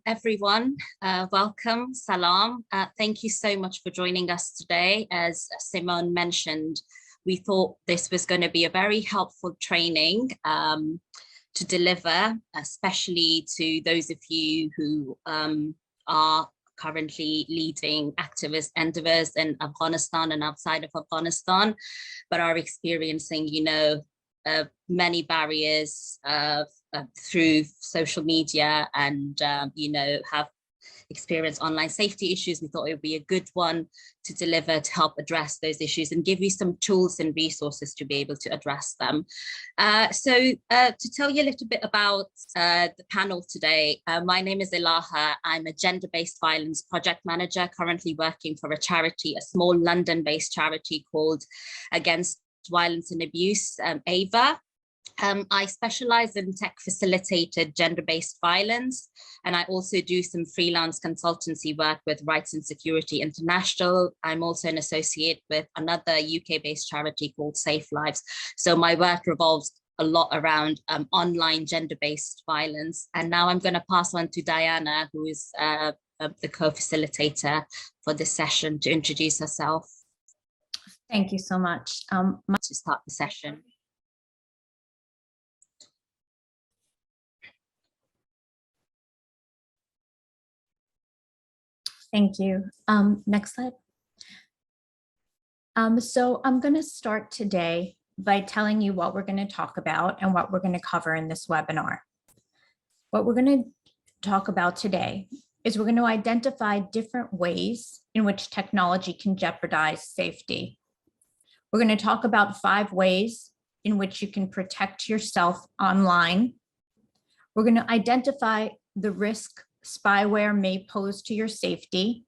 Everyone, welcome, salam. Thank you so much for joining us today. As Simone mentioned, we thought this was going to be a very helpful training to deliver, especially to those of you who are currently leading activist endeavors in Afghanistan and outside of Afghanistan, but are experiencing, many barriers through social media and, have experienced online safety issues. We thought it would be a good one to deliver to help address those issues and give you some tools and resources to be able to address them. So to tell you a little bit about the panel today, my name is Ilaha. I'm a gender-based violence project manager, currently working for a charity, a small London-based charity called Against Violence and Abuse, AVA. I specialize in tech-facilitated gender-based violence, and I also do some freelance consultancy work with Rights and Security International. I'm also an associate with another UK-based charity called Safe Lives. So my work revolves a lot around online gender-based violence. And now I'm going to pass on to Diana, who is the co-facilitator for this session, to introduce herself. Thank you so much. To start the session. Thank you. Next slide. So I'm going to start today by telling you what we're going to talk about and what we're going to cover in this webinar. What we're going to talk about today is we're going to identify different ways in which technology can jeopardize safety. We're going to talk about 5 ways in which you can protect yourself online. We're going to identify the risk spyware may pose to your safety,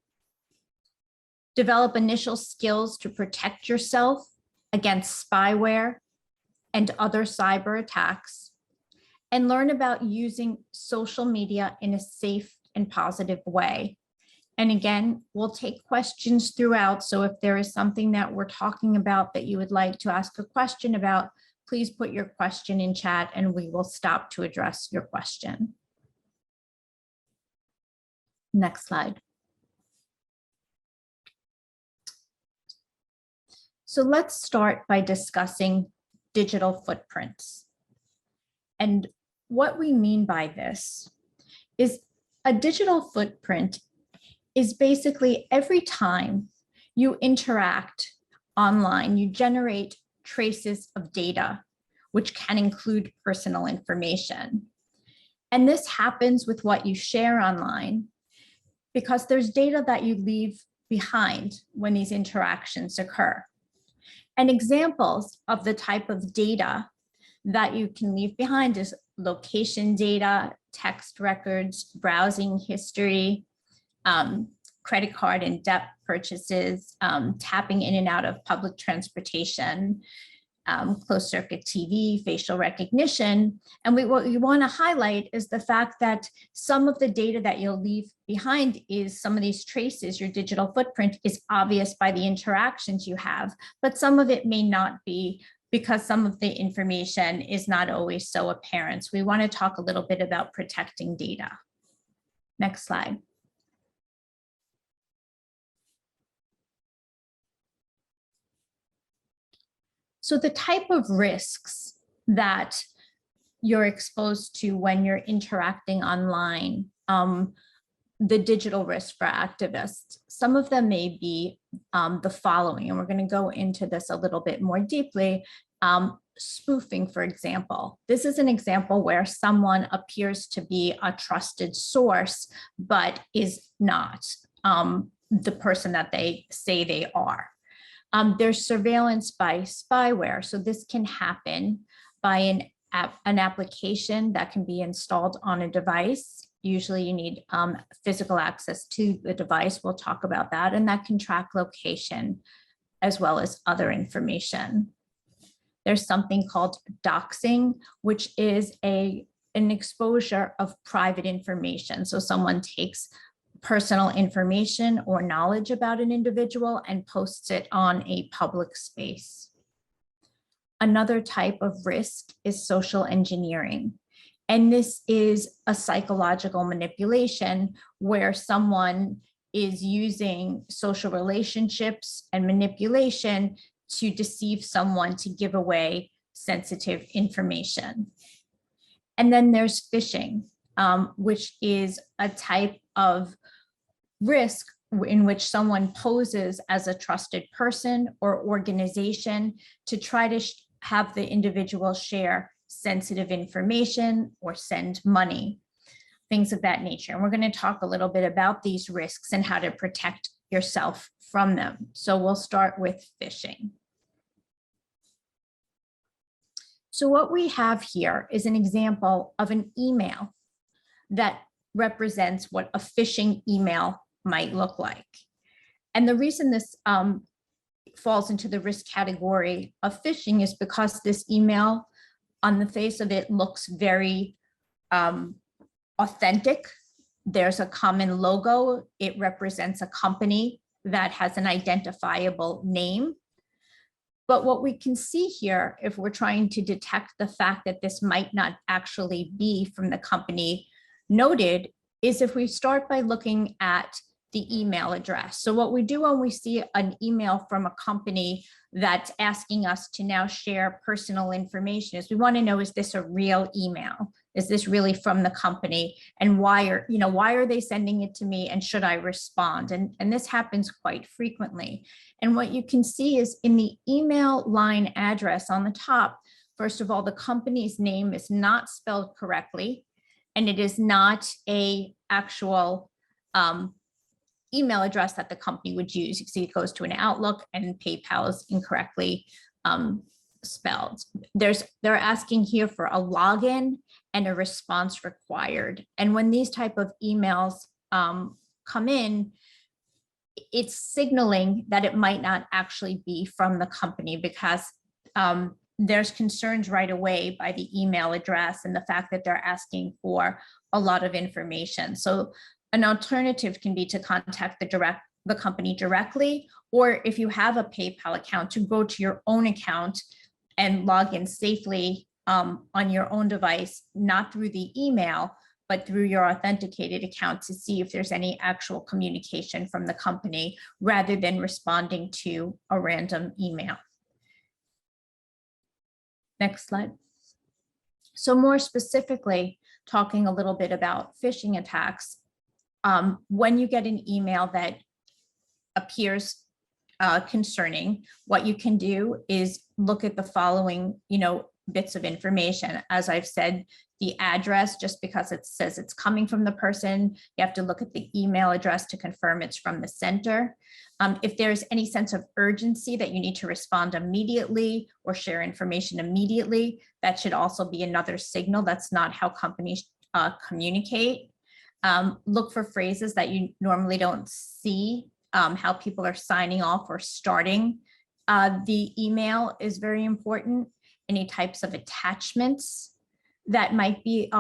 develop initial skills to protect yourself against spyware and other cyber attacks, and learn about using social media in a safe and positive way. And again, we'll take questions throughout. So if there is something that we're talking about that you would like to ask a question about, please put your question in chat and we will stop to address your question. Next slide. So let's start by discussing digital footprints. And what we mean by this is a digital footprint is basically every time you interact online, you generate traces of data, which can include personal information. And this happens with what you share online, because there's data that you leave behind when these interactions occur. And examples of the type of data that you can leave behind is location data, text records, browsing history, credit card and debt purchases, tapping in and out of public transportation, closed circuit TV, facial recognition. And what we want to highlight is the fact that some of the data that you'll leave behind is some of these traces. Your digital footprint is obvious by the interactions you have, but some of it may not be, because some of the information is not always so apparent. So we want to talk a little bit about protecting data. Next slide. So the type of risks that you're exposed to when you're interacting online, the digital risk for activists, some of them may be the following, and we're going to go into this a little bit more deeply. Spoofing, for example. This is an example where someone appears to be a trusted source, but is not the person that they say they are. There's surveillance by spyware. So this can happen by an application that can be installed on a device. Usually you need physical access to the device. We'll talk about that. And that can track location as well as other information. There's something called doxing, which is an exposure of private information. So someone takes personal information or knowledge about an individual and posts it on a public space. Another type of risk is social engineering. And this is a psychological manipulation where someone is using social relationships and manipulation to deceive someone to give away sensitive information. And then there's phishing, which is a type of risk in which someone poses as a trusted person or organization to try to have the individual share sensitive information or send money, things of that nature. And we're going to talk a little bit about these risks and how to protect yourself from them. So we'll start with phishing. So what we have here is an example of an email that represents what a phishing email might look like. And the reason this falls into the risk category of phishing is because this email on the face of it looks very authentic. There's a common logo. It represents a company that has an identifiable name. But what we can see here, if we're trying to detect the fact that this might not actually be from the company noted, is if we start by looking at the email address. So what we do when we see an email from a company that's asking us to now share personal information is we want to know, is this a real email? Is this really from the company? And why are they sending it to me? And should I respond? And this happens quite frequently. And what you can see is in the email line address on the top, first of all, the company's name is not spelled correctly, and it is not a actual email address that the company would use. You can see it goes to an Outlook, and PayPal is incorrectly spelled. They're asking here for a login and a response required. And when these type of emails come in, it's signaling that it might not actually be from the company because there's concerns right away by the email address and the fact that they're asking for a lot of information. So an alternative can be to contact the company directly, or if you have a PayPal account, to go to your own account and log in safely on your own device, not through the email, but through your authenticated account to see if there's any actual communication from the company rather than responding to a random email. Next slide. So more specifically, talking a little bit about phishing attacks, when you get an email that appears concerning, what you can do is look at the following, bits of information. As I've said, the address, just because it says it's coming from the person, you have to look at the email address to confirm it's from the sender. If there's any sense of urgency that you need to respond immediately or share information immediately, that should also be another signal. That's not how companies communicate. Look for phrases that you normally don't see. How people are signing off or starting the email is very important. Any types of attachments that might be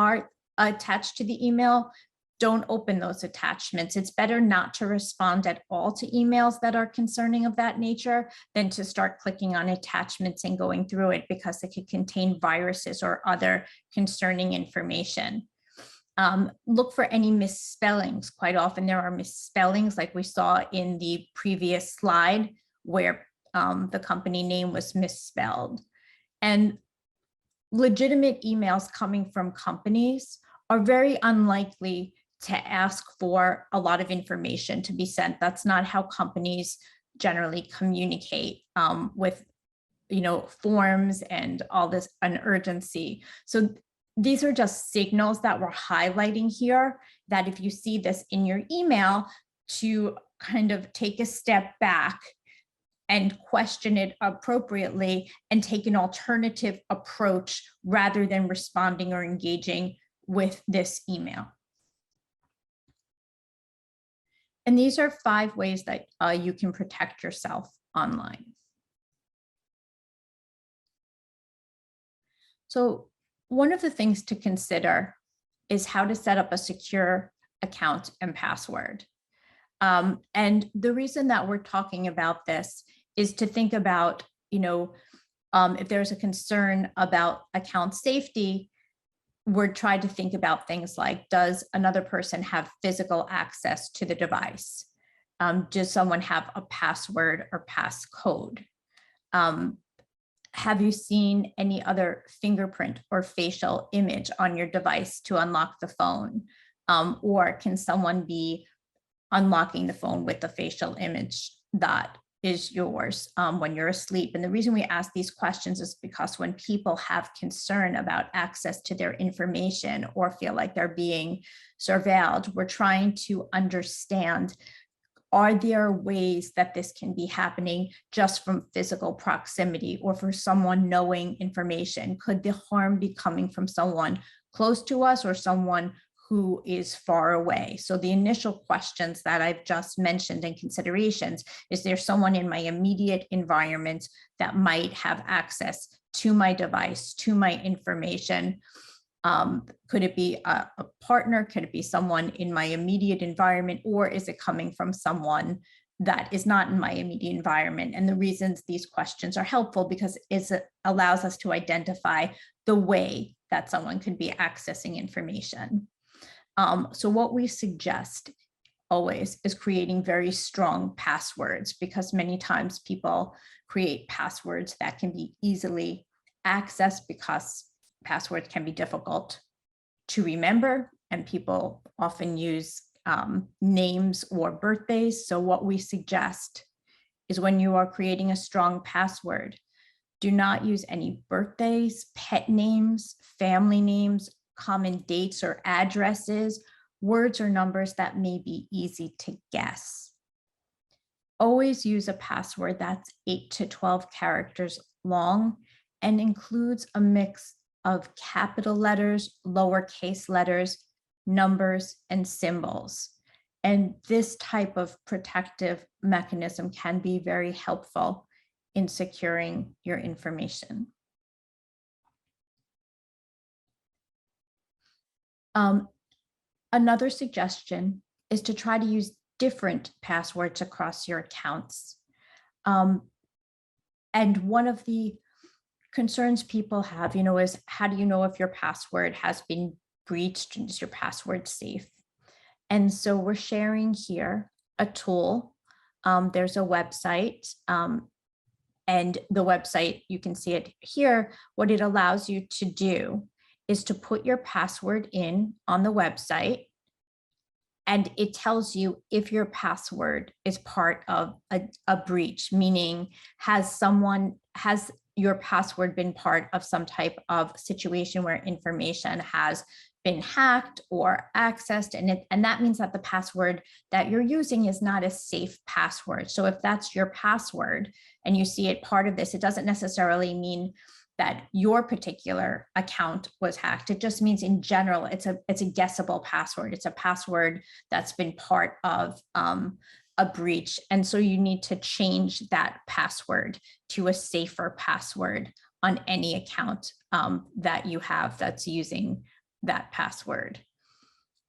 attached to the email, don't open those attachments. It's better not to respond at all to emails that are concerning of that nature than to start clicking on attachments and going through it because it could contain viruses or other concerning information. Look for any misspellings. Quite often there are misspellings like we saw in the previous slide where the company name was misspelled. And legitimate emails coming from companies are very unlikely to ask for a lot of information to be sent. That's not how companies generally communicate with, forms and all this, an urgency. So these are just signals that we're highlighting here, that if you see this in your email, to kind of take a step back and question it appropriately and take an alternative approach rather than responding or engaging with this email. And these are 5 ways that you can protect yourself online. So one of the things to consider is how to set up a secure account and password. And the reason that we're talking about this is to think about, if there's a concern about account safety, we're trying to think about things like, does another person have physical access to the device? Does someone have a password or passcode? Have you seen any other fingerprint or facial image on your device to unlock the phone? Or can someone be unlocking the phone with the facial image that is yours when you're asleep? And the reason we ask these questions is because when people have concern about access to their information or feel like they're being surveilled, we're trying to understand, are there ways that this can be happening just from physical proximity or for someone knowing information? Could the harm be coming from someone close to us or someone who is far away? So the initial questions that I've just mentioned and considerations, is there someone in my immediate environment that might have access to my device, to my information? Could it be a partner? Could it be someone in my immediate environment? Or is it coming from someone that is not in my immediate environment? And the reasons these questions are helpful because it allows us to identify the way that someone could be accessing information. So what we suggest always is creating very strong passwords, because many times people create passwords that can be easily accessed because passwords can be difficult to remember and people often use names or birthdays. So what we suggest is when you are creating a strong password, do not use any birthdays, pet names, family names, common dates or addresses, words or numbers that may be easy to guess. Always use a password that's 8 to 12 characters long and includes a mix of capital letters, lowercase letters, numbers, and symbols. And this type of protective mechanism can be very helpful in securing your information. Another suggestion is to try to use different passwords across your accounts. And one of the concerns people have, is how do you know if your password has been breached and is your password safe? And so we're sharing here a tool. There's a website, and the website, you can see it here. What it allows you to do is to put your password in on the website, and it tells you if your password is part of a breach, meaning has your password been part of some type of situation where information has been hacked or accessed, and that means that the password that you're using is not a safe password. So if that's your password and you see it part of this, it doesn't necessarily mean that your particular account was hacked. It just means in general, it's a guessable password. It's a password that's been part of a breach. And so you need to change that password to a safer password on any account that you have that's using that password.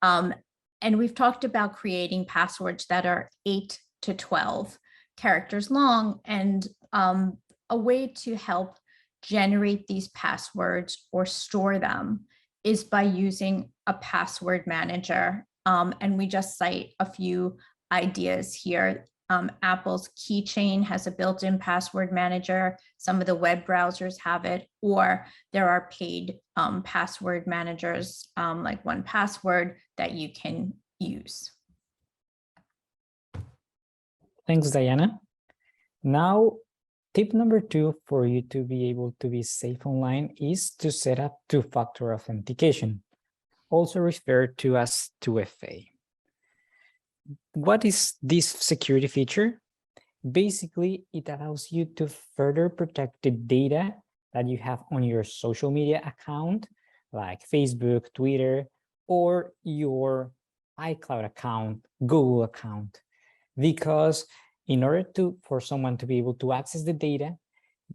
And we've talked about creating passwords that are 8 to 12 characters long, and a way to help generate these passwords or store them is by using a password manager. And we just cite a few ideas here. Apple's Keychain has a built-in password manager. Some of the web browsers have it, or there are paid password managers like 1Password that you can use. Thanks, Diana. Now, tip number 2 for you to be able to be safe online is to set up two-factor authentication, also referred to as 2FA. What is this security feature? Basically, it allows you to further protect the data that you have on your social media account, like Facebook, Twitter, or your iCloud account, Google account. Because in order for someone to be able to access the data,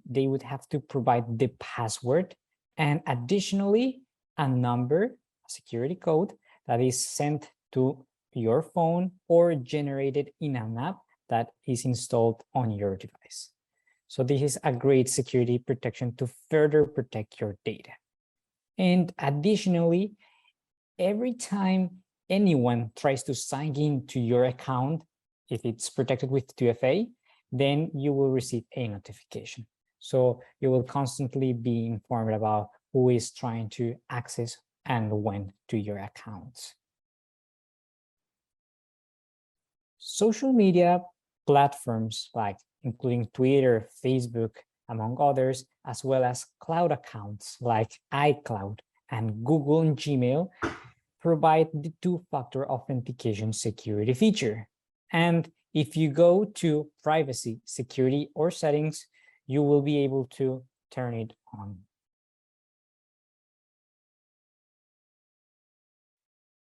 they would have to provide the password and additionally a number, a security code that is sent to your phone or generated in an app that is installed on your device. So this is a great security protection to further protect your data. And additionally, every time anyone tries to sign in to your account, if it's protected with 2FA, then you will receive a notification. So you will constantly be informed about who is trying to access and when to your accounts. Social media platforms, like including Twitter, Facebook, among others, as well as cloud accounts like iCloud and Google and Gmail, provide the two-factor authentication security feature. And if you go to privacy, security, or settings, you will be able to turn it on.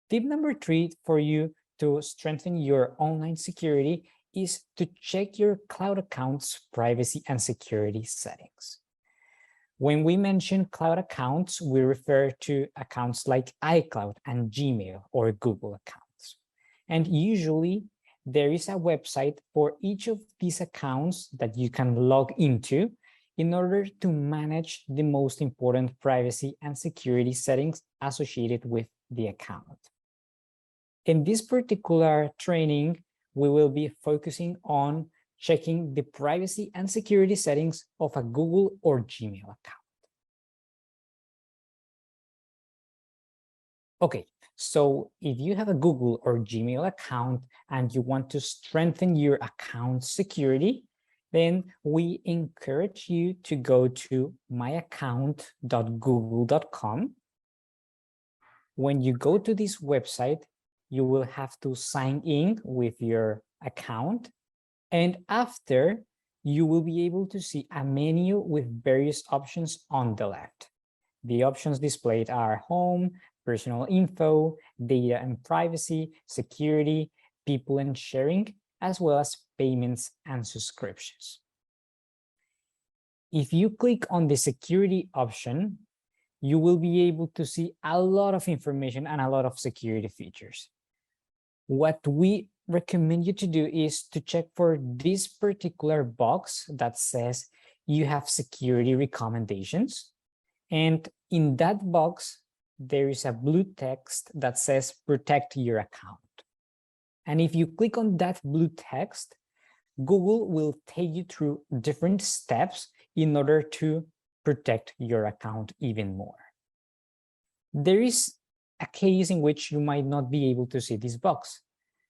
Tip number 3 for you to strengthen your online security is to check your cloud account's privacy and security settings. When we mention cloud accounts, we refer to accounts like iCloud and Gmail or Google accounts. And usually there is a website for each of these accounts that you can log into in order to manage the most important privacy and security settings associated with the account. In this particular training, we will be focusing on checking the privacy and security settings of a Google or Gmail account. Okay, so if you have a Google or Gmail account and you want to strengthen your account security, then we encourage you to go to myaccount.google.com. When you go to this website, you will have to sign in with your account. And after, you will be able to see a menu with various options on the left. The options displayed are home, personal info, data and privacy, security, people and sharing, as well as payments and subscriptions. If you click on the security option, you will be able to see a lot of information and a lot of security features. What we recommend you to do is to check for this particular box that says you have security recommendations. And in that box, there is a blue text that says protect your account. And if you click on that blue text, Google will take you through different steps in order to protect your account even more. There is a case in which you might not be able to see this box.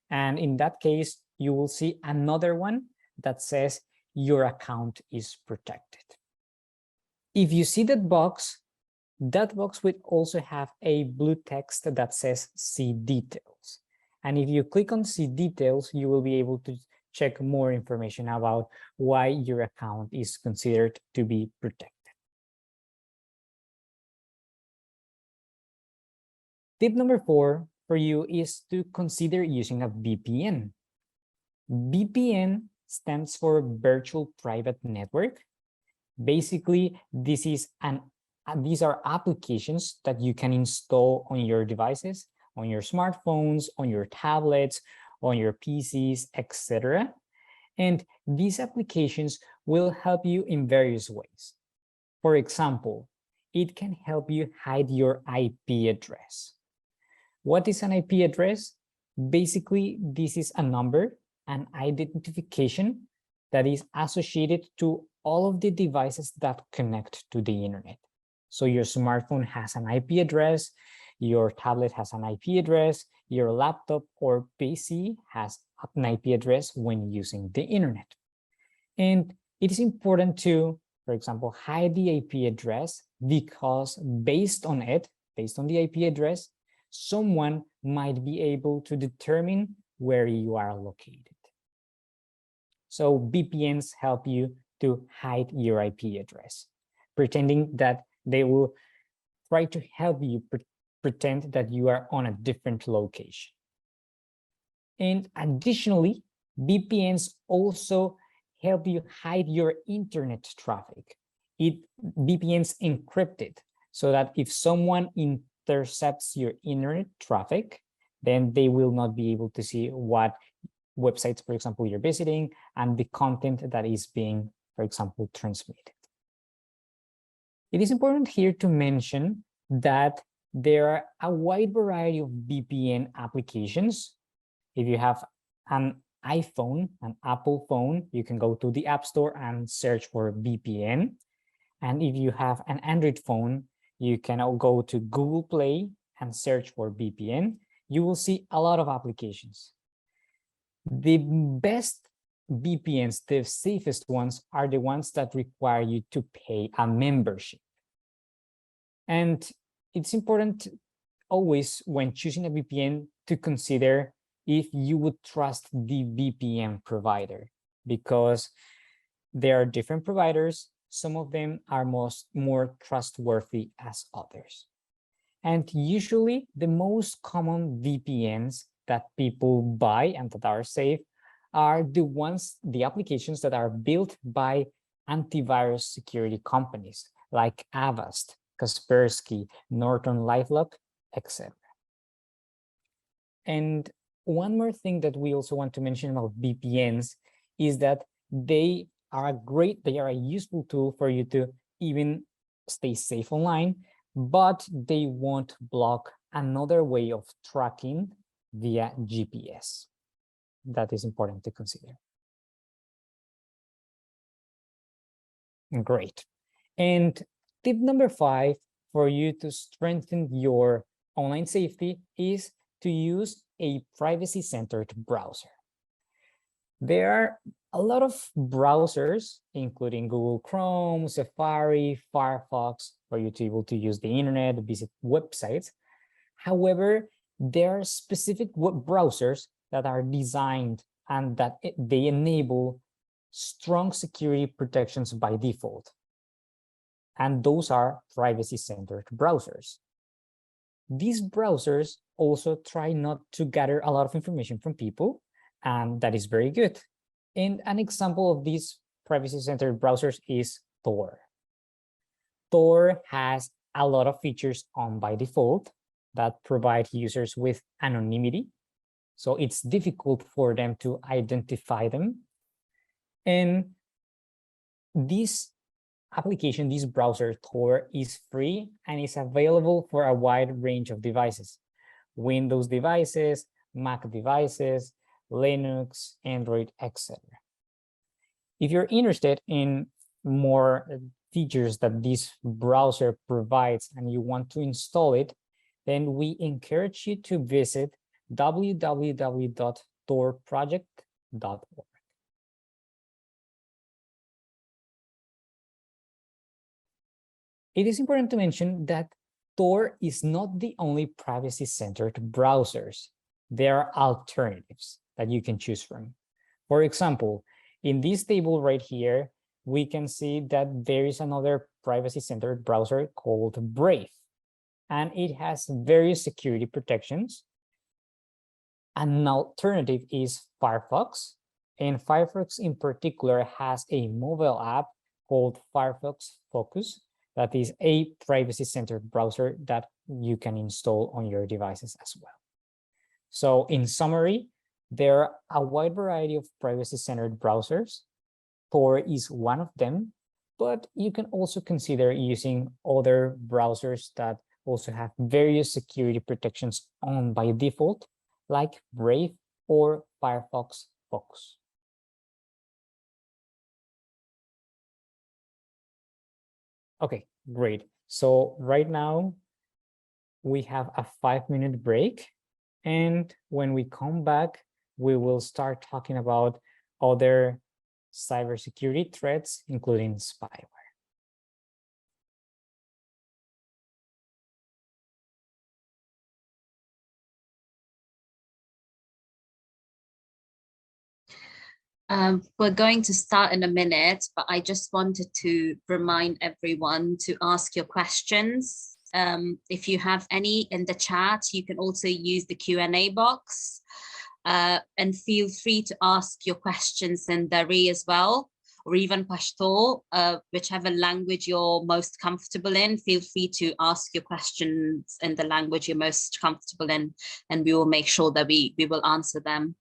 And in that case, you will see another one that says your account is protected. If you see that box will also have a blue text that says see details. And if you click on see details, you will be able to check more information about why your account is considered to be protected. Tip number 4 for you is to consider using a VPN. VPN stands for Virtual Private Network. Basically, these are applications that you can install on your devices, on your smartphones, on your tablets, on your PCs, etc. And these applications will help you in various ways. For example, it can help you hide your IP address. What is an IP address? Basically, this is a number, an identification that is associated to all of the devices that connect to the internet. So your smartphone has an IP address, your tablet has an IP address, your laptop or PC has an IP address when using the internet. And it is important to, for example, hide the IP address because based on the IP address, someone might be able to determine where you are located. So VPNs help you to hide your IP address, pretending that they will try to help you pretend that you are on a different location. And additionally, VPNs also help you hide your internet traffic. VPNs encrypt it so that if someone intercepts your internet traffic, then they will not be able to see what websites, for example, you're visiting and the content that is being, for example, transmitted. It is important here to mention that there are a wide variety of VPN applications. If you have an iPhone, an Apple phone, you can go to the App Store and search for VPN. And if you have an Android phone, you can go to Google Play and search for VPN. You will see a lot of applications. The best VPNs, the safest ones, are the ones that require you to pay a membership. And it's important always when choosing a VPN to consider if you would trust the VPN provider, because there are different providers. Some of them are more trustworthy as others. And usually the most common VPNs that people buy and that are safe are the applications that are built by antivirus security companies like Avast, Kaspersky, Norton-LifeLock, etc. And one more thing that we also want to mention about VPNs is that they are a useful tool for you to even stay safe online, but they won't block another way of tracking via GPS. That is important to consider. Great. And tip number 5 for you to strengthen your online safety is to use a privacy-centered browser. There are a lot of browsers, including Google Chrome, Safari, Firefox, for you to be able to use the internet, visit websites. However, there are specific web browsers that are designed and that they enable strong security protections by default. And those are privacy-centered browsers. These browsers also try not to gather a lot of information from people, and that is very good. And an example of these privacy-centered browsers is Tor. Tor has a lot of features on by default that provide users with anonymity, so it's difficult for them to identify them. And this application, this browser, Tor, is free and is available for a wide range of devices: Windows devices, Mac devices, Linux, Android, etc. If you're interested in more features that this browser provides and you want to install it, then we encourage you to visit www.torproject.org. It is important to mention that Tor is not the only privacy-centered browsers. There are alternatives that you can choose from. For example, in this table right here, we can see that there is another privacy-centered browser called Brave, and it has various security protections. An alternative is Firefox, and Firefox in particular has a mobile app called Firefox Focus that is a privacy-centered browser that you can install on your devices as well. So in summary, there are a wide variety of privacy-centered browsers. Tor is one of them, but you can also consider using other browsers that also have various security protections on by default, like Brave or Firefox Focus. Okay, great. So right now we have a 5-minute break, and when we come back, we will start talking about other cybersecurity threats, including spyware. We're going to start in a minute, but I just wanted to remind everyone to ask your questions. If you have any in the chat, you can also use the Q&A box, and feel free to ask your questions in Dari as well, or even Pashto, whichever language you're most comfortable in. Feel free to ask your questions in the language you're most comfortable in, and we will make sure that we will answer them.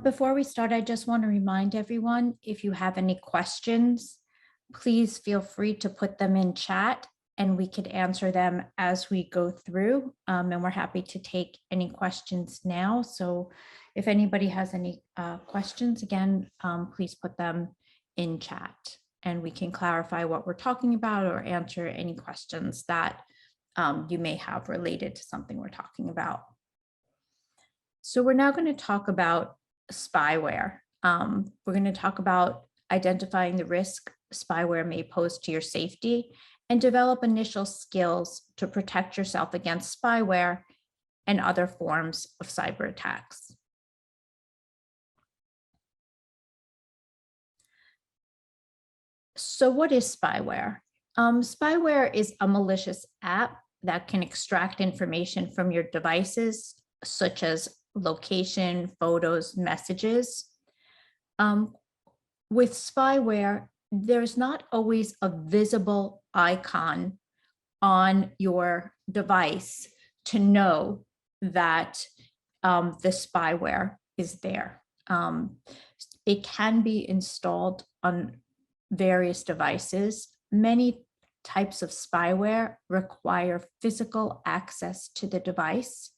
Before we start, I just want to remind everyone, if you have any questions, please feel free to put them in chat and we could answer them as we go through. And we're happy to take any questions now. So if anybody has any questions, again, please put them in chat and we can clarify what we're talking about or answer any questions that you may have related to something we're talking about. So we're now going to talk about spyware. We're going to talk about identifying the risk spyware may pose to your safety and develop initial skills to protect yourself against spyware and other forms of cyber attacks. So what is spyware? Spyware is a malicious app that can extract information from your devices, such as location, photos, messages. With spyware, there's not always a visible icon on your device to know that the spyware is there. It can be installed on various devices. Many types of spyware require physical access to the device.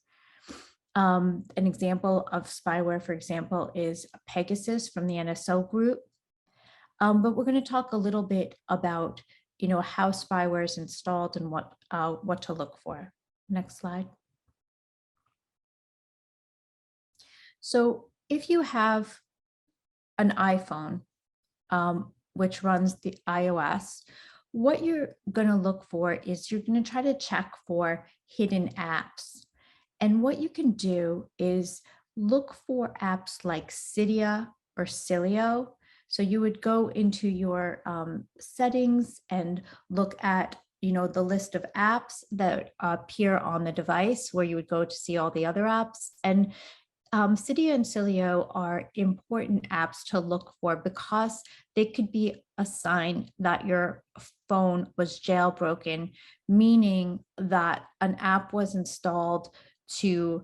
An example of spyware, for example, is Pegasus from the NSO group. But we're going to talk a little bit about, how spyware is installed and what to look for. Next slide. So if you have an iPhone, which runs the iOS, what you're going to look for is you're going to try to check for hidden apps. And what you can do is look for apps like Cydia or Cilio. So you would go into your settings and look at, the list of apps that appear on the device where you would go to see all the other apps. And Cydia and Cilio are important apps to look for because they could be a sign that your phone was jailbroken, meaning that an app was installed to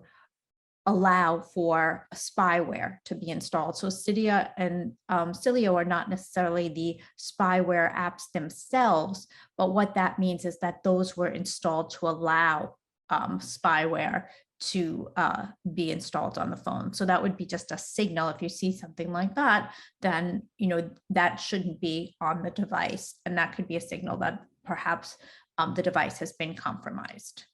allow for spyware to be installed. So Cydia and Cilio are not necessarily the spyware apps themselves, but what that means is that those were installed to allow spyware to be installed on the phone. So that would be just a signal. If you see something like that, then that shouldn't be on the device, and that could be a signal that perhaps the device has been compromised.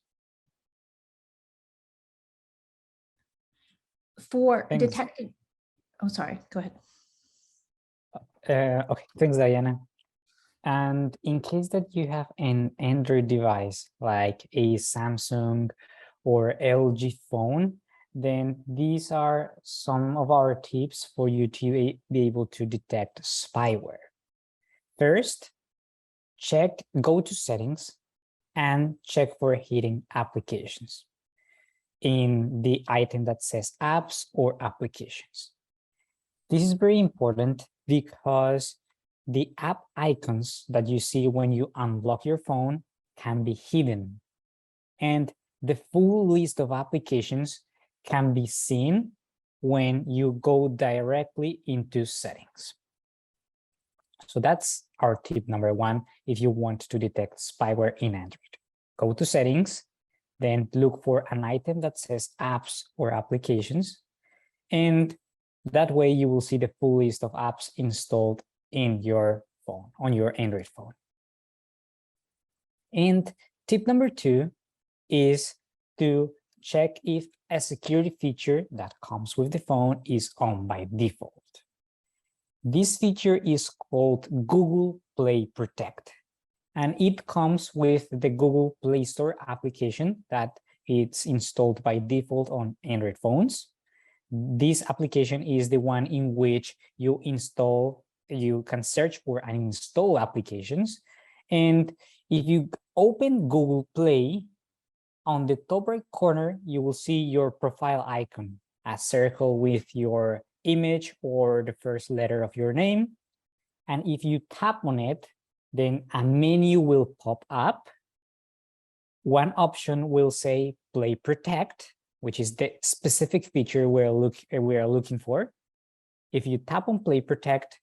For detecting, oh, sorry, go ahead. Okay, thanks, Diana. And in case that you have an Android device like a Samsung or LG phone, then these are some of our tips for you to be able to detect spyware. First, go to settings and check for hidden applications in the item that says apps or applications. This is very important because the app icons that you see when you unlock your phone can be hidden, and the full list of applications can be seen when you go directly into settings. So that's our tip number one if you want to detect spyware in Android. Go to settings, then look for an item that says apps or applications, and that way you will see the full list of apps installed in your phone, on your Android phone. And tip number two is to check if a security feature that comes with the phone is on by default. This feature is called Google Play Protect, and it comes with the Google Play Store application that it's installed by default on Android phones. This application is the one in which you can search for and install applications. And if you open Google Play, on the top right corner, you will see your profile icon, a circle with your image or the first letter of your name. And if you tap on it, then a menu will pop up. One option will say Play Protect, which is the specific feature we are looking for, if you tap on Play Protect,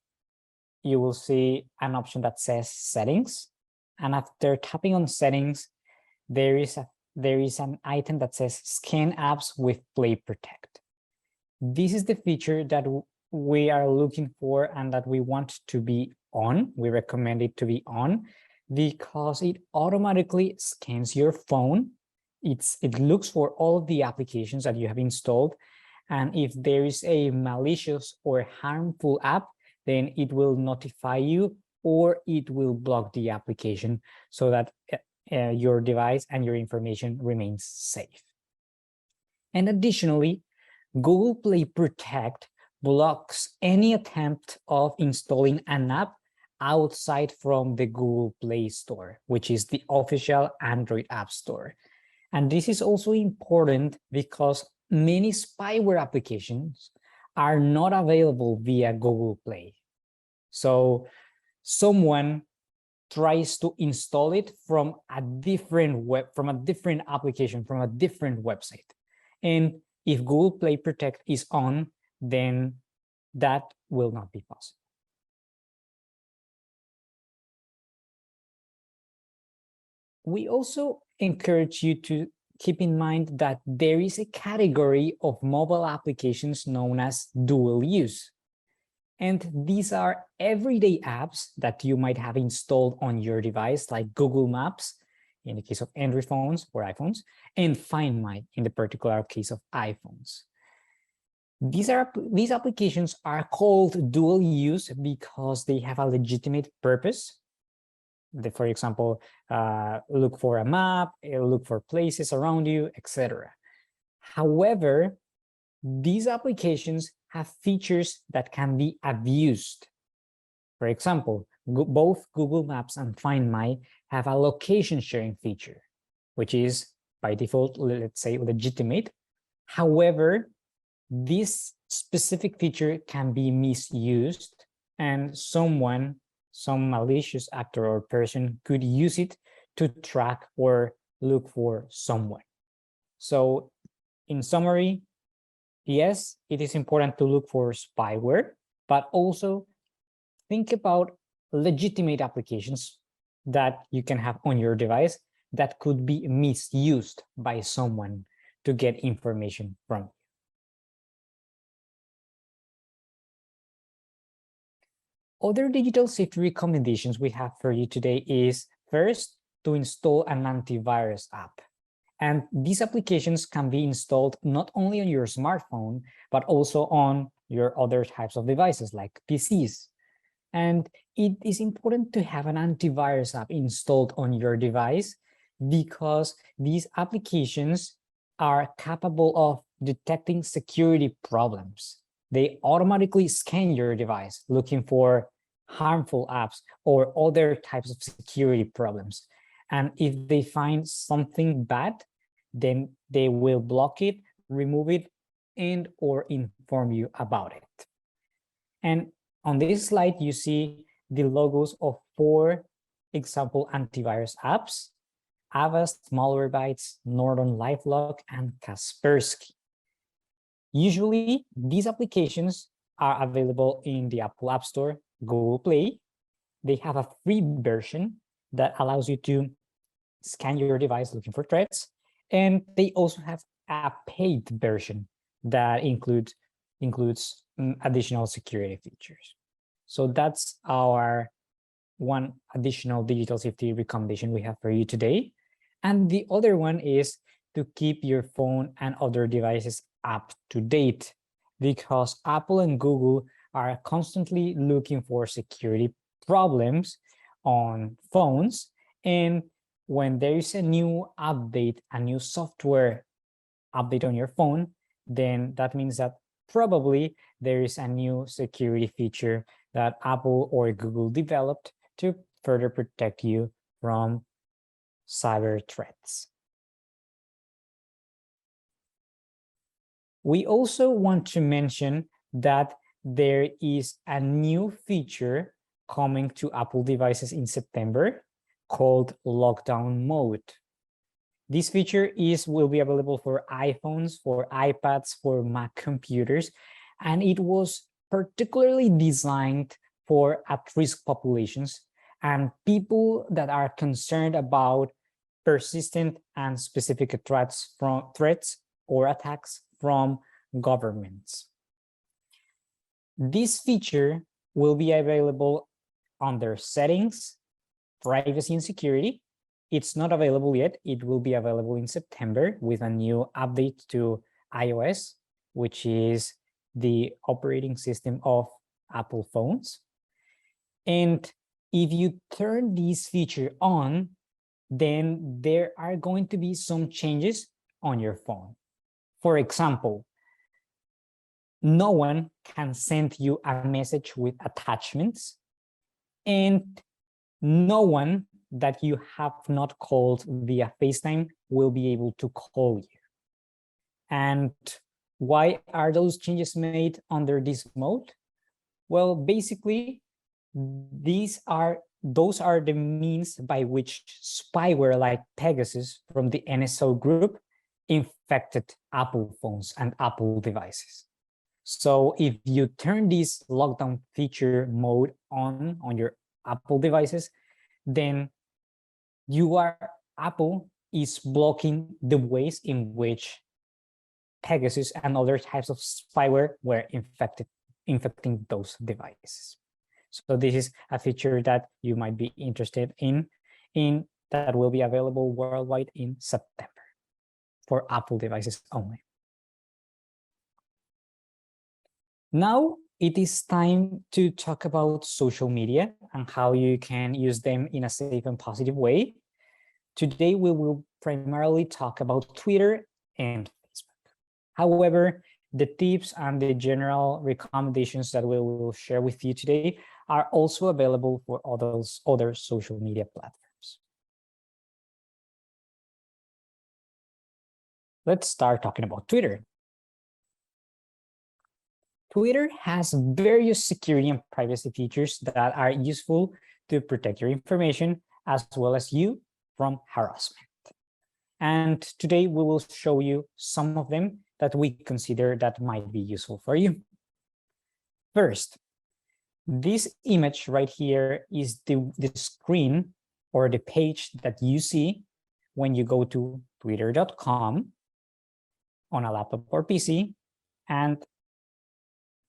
you will see an option that says Settings. And after tapping on Settings, there is an item that says Scan Apps with Play Protect. This is the feature that we are looking for and that we want to be on. We recommend it to be on because it automatically scans your phone. It looks for all of the applications that you have installed. And if there is a malicious or harmful app, then it will notify you or it will block the application so that your device and your information remains safe. And additionally, Google Play Protect blocks any attempt of installing an app outside from the Google Play Store, which is the official Android App Store. And this is also important because many spyware applications are not available via Google Play. So someone tries to install it from a different application, from a different website. And if Google Play Protect is on, then that will not be possible. We also encourage you to keep in mind that there is a category of mobile applications known as dual use. And these are everyday apps that you might have installed on your device, like Google Maps, in the case of Android phones or iPhones, and Find My, in the particular case of iPhones. These applications are called dual use because they have a legitimate purpose. For example, look for a map, look for places around you, etc. However, these applications have features that can be abused. For example, both Google Maps and Find My have a location sharing feature, which is by default, let's say, legitimate. However, this specific feature can be misused, and some malicious actor or person could use it to track or look for someone. So in summary, yes, it is important to look for spyware, but also think about legitimate applications that you can have on your device that could be misused by someone to get information from you. Other digital safety recommendations we have for you today is, first, to install an antivirus app. And these applications can be installed not only on your smartphone, but also on your other types of devices like PCs. And it is important to have an antivirus app installed on your device because these applications are capable of detecting security problems. They automatically scan your device looking for harmful apps or other types of security problems. And if they find something bad, then they will block it, remove it, and or inform you about it. And on this slide, you see the logos of 4 example antivirus apps: Avast, Malwarebytes, Norton LifeLock, and Kaspersky. Usually, these applications are available in the Apple App Store, Google Play. They have a free version that allows you to scan your device looking for threats. And they also have a paid version that includes additional security features. So that's our one additional digital safety recommendation we have for you today. And the other one is to keep your phone and other devices up to date, because Apple and Google are constantly looking for security problems on phones. And when there is a new update, a new software update on your phone, then that means that probably there is a new security feature that Apple or Google developed to further protect you from cyber threats. We also want to mention that there is a new feature coming to Apple devices in September called lockdown mode. This feature will be available for iPhones, for iPads, for Mac computers, and it was particularly designed for at-risk populations and people that are concerned about persistent and specific threats or attacks from governments. This feature will be available under Settings, Privacy and Security. It's not available yet. It will be available in September with a new update to iOS, which is the operating system of Apple phones. And if you turn this feature on, then there are going to be some changes on your phone. For example, no one can send you a message with attachments, and no one that you have not called via FaceTime will be able to call you. And why are those changes made under this mode? Well, basically, those are the means by which spyware like Pegasus from the NSO group infected Apple phones and Apple devices. So if you turn this lockdown feature mode on your Apple devices, then Apple is blocking the ways in which Pegasus and other types of spyware were infecting those devices. So this is a feature that you might be interested in that will be available worldwide in September for Apple devices only. Now it is time to talk about social media and how you can use them in a safe and positive way. Today, we will primarily talk about Twitter and Facebook. However, the tips and the general recommendations that we will share with you today are also available for other social media platforms. Let's start talking about Twitter. Twitter has various security and privacy features that are useful to protect your information as well as you from harassment. And today we will show you some of them that we consider that might be useful for you. First, this image right here is the screen or the page that you see when you go to twitter.com on a laptop or PC, and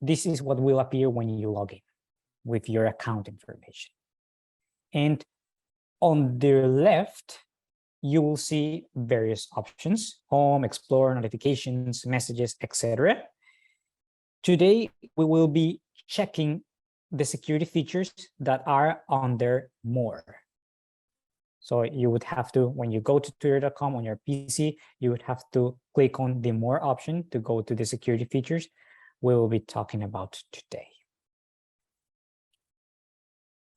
this is what will appear when you log in with your account information. And on the left, you will see various options: home, explore, notifications, messages, etc. Today, we will be checking the security features that are under more. So you would have to, when you go to twitter.com on your PC, you would have to click on the more option to go to the security features we will be talking about today.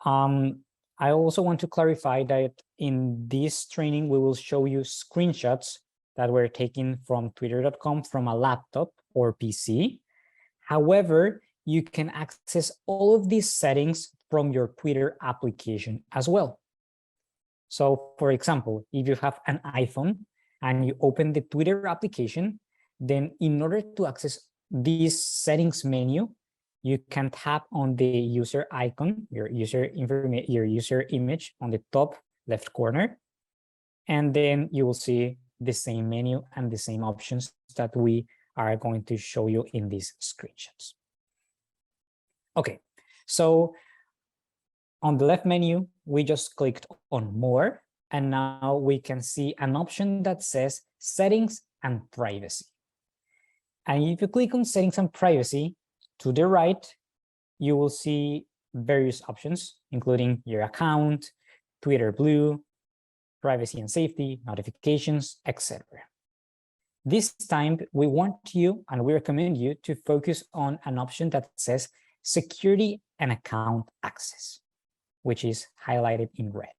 I also want to clarify that in this training, we will show you screenshots that were taken from twitter.com from a laptop or PC. However, you can access all of these settings from your Twitter application as well. So for example, if you have an iPhone and you open the Twitter application, then in order to access this settings menu, you can tap on the user icon, your user image on the top left corner, and then you will see the same menu and the same options that we are going to show you in these screenshots. Okay, so on the left menu, we just clicked on more, and now we can see an option that says settings and privacy. And if you click on settings and privacy, to the right, you will see various options, including your account, Twitter Blue, privacy and safety, notifications, etc. This time, we want you and we recommend you to focus on an option that says security and account access, which is highlighted in red.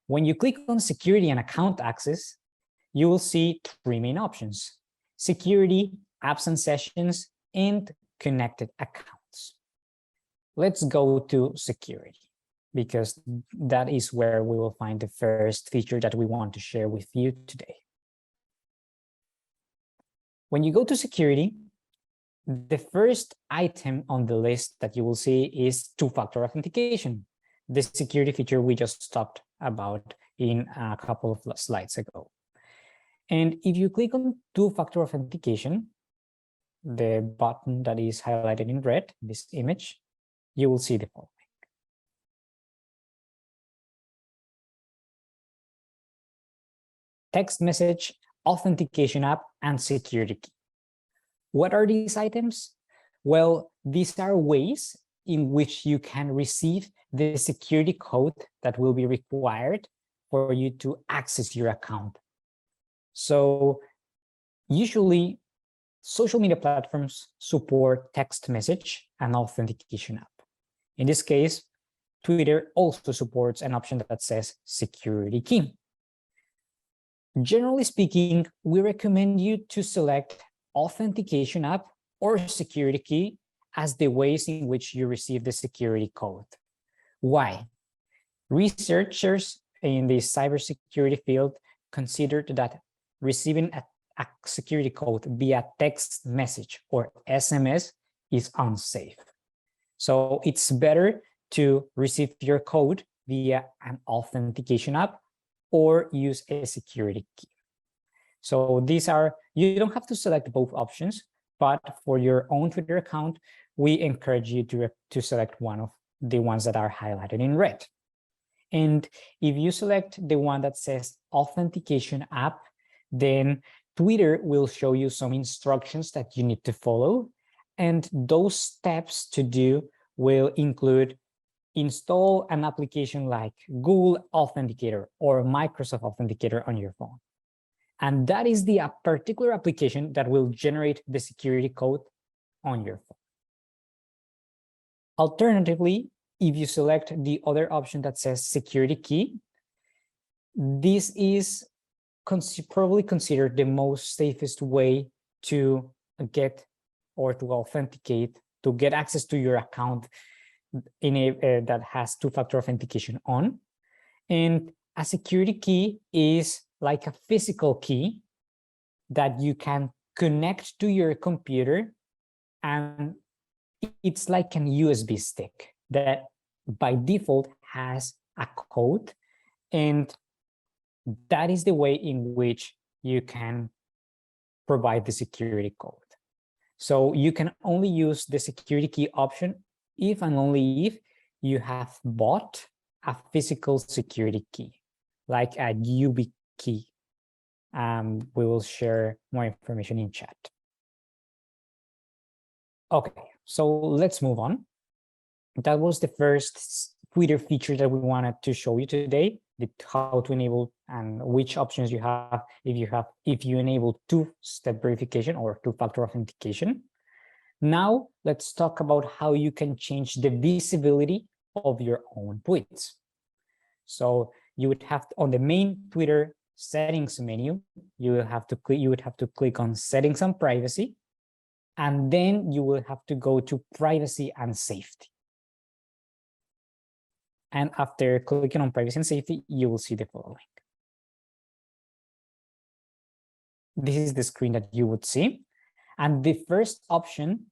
When you click on security and account access, you will see three main options: security, apps and sessions, and connected accounts. let's go to security, because that is where we will find the first feature that we want to share with you today. When you go to security, the first item on the list that you will see is two-factor authentication, the security feature we just talked about in a couple of slides ago. And if you click on two-factor authentication, the button that is highlighted in red, this image, you will see the following. Text message, authentication app, and security key. What are these items? Well, these are ways in which you can receive the security code that will be required for you to access your account. So usually, social media platforms support text message and authentication app. In this case, Twitter also supports an option that says security key. Generally speaking, we recommend you to select authentication app or security key as the ways in which you receive the security code. Why? Researchers in the cybersecurity field considered that receiving a security code via text message or SMS is unsafe. So it's better to receive your code via an authentication app or use a security key. So these are, you don't have to select both options, but for your own Twitter account, we encourage you to select one of the ones that are highlighted in red. And if you select the one that says authentication app, then Twitter will show you some instructions that you need to follow. And those steps to do will include install an application like Google Authenticator or Microsoft Authenticator on your phone. And that is the particular application that will generate the security code on your phone. Alternatively, if you select the other option that says security key, this is probably considered the most safest way to get or to authenticate, to get access to your account in a that has two-factor authentication on. And a security key is like a physical key that you can connect to your computer, and it's like an USB stick that by default has a code, and that is the way in which you can provide the security code. So you can only use the security key option if and only if you have bought a physical security key, like a YubiKey. We will share more information in chat. Okay, so let's move on. That was the first Twitter feature that we wanted to show you today, how to enable and which options you have if you enable two-step verification or two-factor authentication. Now let's talk about how you can change the visibility of your own tweets. So you would have to, on the main Twitter settings menu, you would have to click on settings and privacy, and then you will have to go to privacy and safety. And after clicking on privacy and safety, you will see the following. This is the screen that you would see. And the first option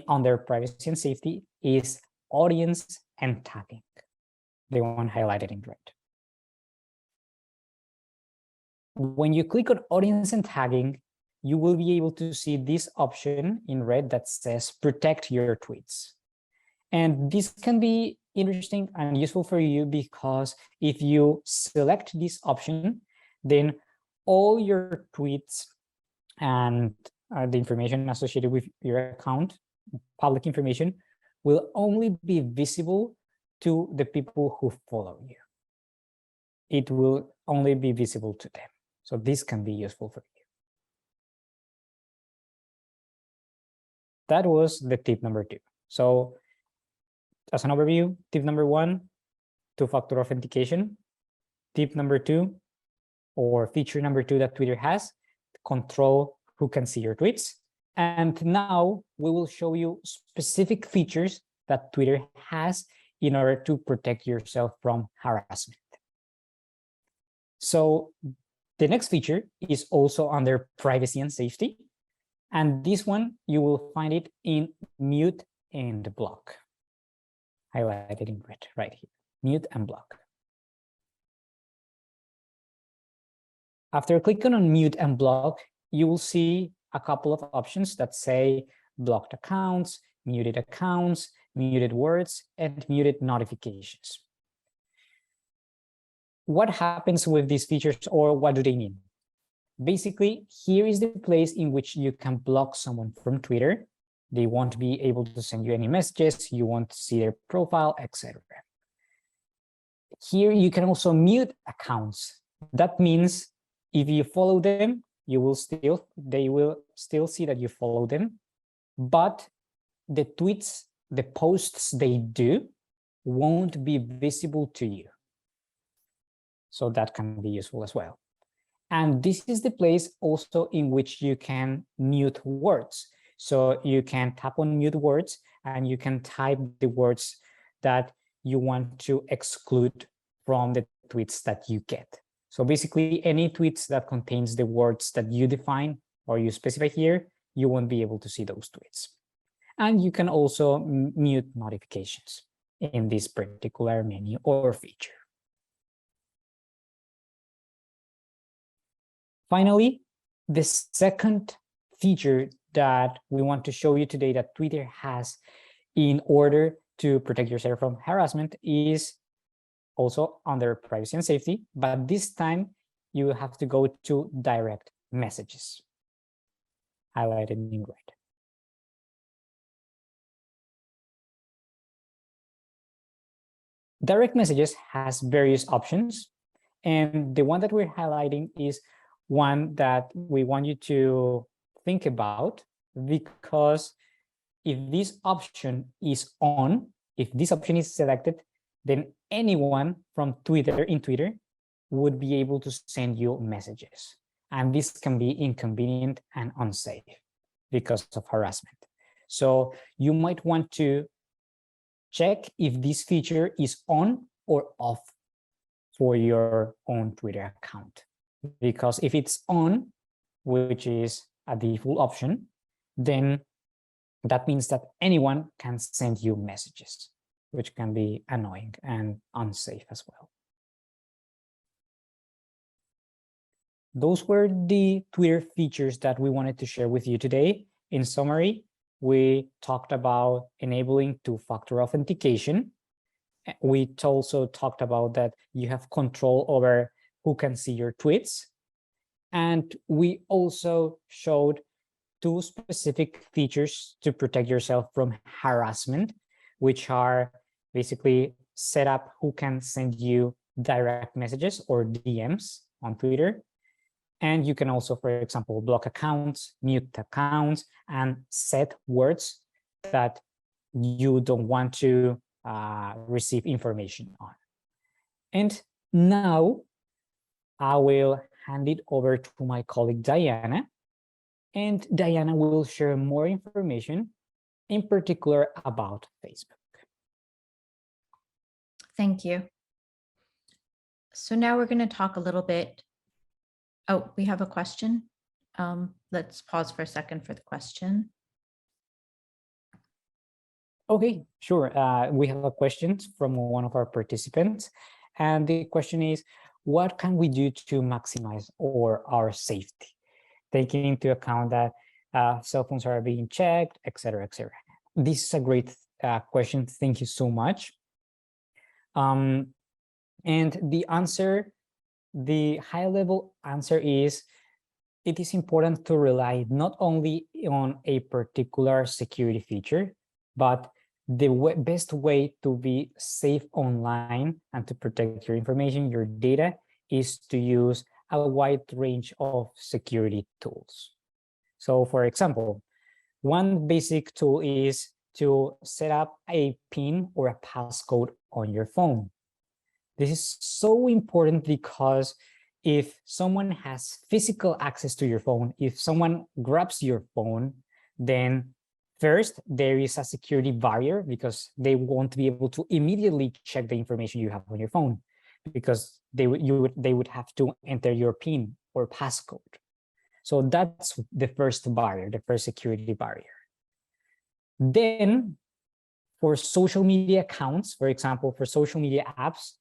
under privacy and safety is audience and tagging, the one highlighted in red. When you click on audience and tagging, you will be able to see this option in red that says protect your tweets. And this can be interesting and useful for you because if you select this option, then all your tweets and the information associated with your account, public information, will only be visible to the people who follow you. It will only be visible to them. So this can be useful for you. That was the tip number 2. So as an overview, tip number 1, two-factor authentication. Tip number 2, or feature number 2 that Twitter has, control who can see your tweets. And now we will show you specific features that Twitter has in order to protect yourself from harassment. So the next feature is also under privacy and safety. And this one, you will find it in mute and block. Highlighted in red right here, mute and block. After clicking on mute and block, you will see a couple of options that say blocked accounts, muted words, and muted notifications. What happens with these features, or what do they mean? Basically, here is the place in which you can block someone from Twitter. They won't be able to send you any messages, you won't see their profile, etc. Here you can also mute accounts. That means if you follow them, they will still see that you follow them, but the tweets, the posts they do won't be visible to you. So that can be useful as well. And this is the place also in which you can mute words. So you can tap on mute words and you can type the words that you want to exclude from the tweets that you get. So basically any tweets that contains the words that you define or you specify here, you won't be able to see those tweets. And you can also mute notifications in this particular menu or feature. Finally, the second feature that we want to show you today that Twitter has in order to protect yourself from harassment is also under privacy and safety, but this time you have to go to direct messages, highlighted in red. Direct messages has various options, and the one that we're highlighting is one that we want you to think about, because if this option is on, if this option is selected, then anyone from Twitter would be able to send you messages. And this can be inconvenient and unsafe because of harassment. So you might want to check if this feature is on or off for your own Twitter account. Because if it's on, which is a default option, then that means that anyone can send you messages, which can be annoying and unsafe as well. Those were the Twitter features that we wanted to share with you today. In summary, we talked about enabling two-factor authentication. We also talked about that you have control over who can see your tweets. And we also showed two specific features to protect yourself from harassment, which are basically set up who can send you direct messages or DMs on Twitter. And you can also, for example, block accounts, mute accounts, and set words that you don't want to receive information on. And now I will hand it over to my colleague Diana, and Diana will share more information, in particular about Facebook. Thank you. So now we're going to talk a little bit. Oh, we have a question. Let's pause for a second for the question. Okay, sure. We have a question from one of our participants. And the question is, what can we do to maximize our safety, taking into account that cell phones are being checked, et cetera, et cetera? This is a great question. Thank you so much. And the answer, the high-level answer is, it is important to rely not only on a particular security feature, but the best way to be safe online and to protect your information, your data, is to use a wide range of security tools. So for example, one basic tool is to set up a PIN or a passcode on your phone. This is so important because if someone has physical access to your phone, if someone grabs your phone, then First, there is a security barrier because they won't be able to immediately check the information you have on your phone, because they would have to enter your PIN or passcode. So that's the first barrier, the first security barrier. Then for social media accounts, for example, for social media apps,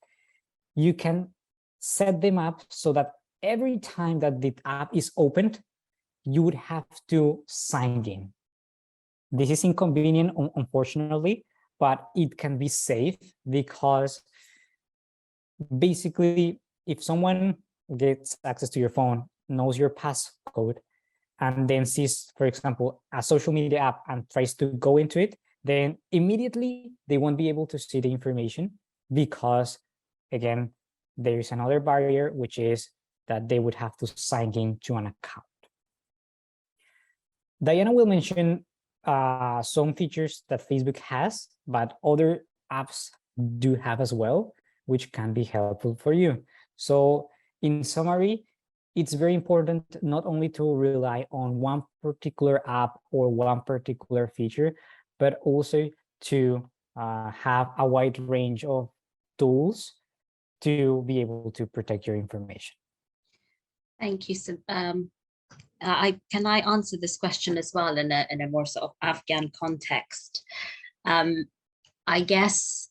you can set them up so that every time that the app is opened, you would have to sign in. This is inconvenient, unfortunately, but it can be safe because basically, if someone gets access to your phone, knows your passcode, and then sees, for example, a social media app and tries to go into it, then immediately they won't be able to see the information because, again, there is another barrier, which is that they would have to sign in to an account. Diana will mention some features that Facebook has, but other apps do have as well, which can be helpful for you. So in summary, it's very important not only to rely on one particular app or one particular feature, but also to have a wide range of tools to be able to protect your information. Thank you. So, can I answer this question as well in a more sort of Afghan context? I guess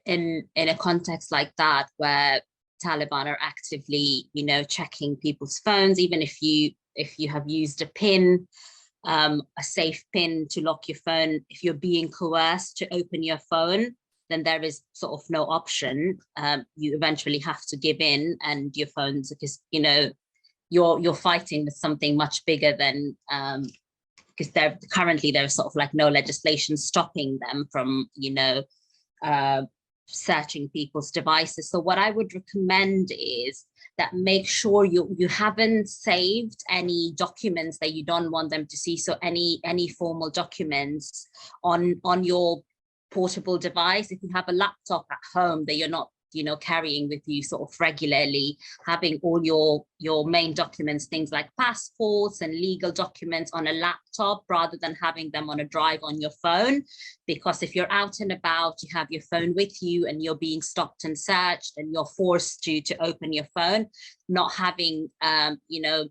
in a context like that, where Taliban are actively, checking people's phones, even if you have used a PIN, a safe PIN to lock your phone, if you're being coerced to open your phone, then there is sort of no option. You eventually have to give in, and your phones, because you're fighting with something much bigger than because there's sort of like no legislation stopping them from searching people's devices. So what I would recommend is that make sure you haven't saved any documents that you don't want them to see. So any formal documents on your portable device. If you have a laptop at home that you're not carrying with you sort of regularly, having all your main documents, things like passports and legal documents, on a laptop rather than having them on a drive on your phone. Because if you're out and about, you have your phone with you and you're being stopped and searched and you're forced to open your phone, not having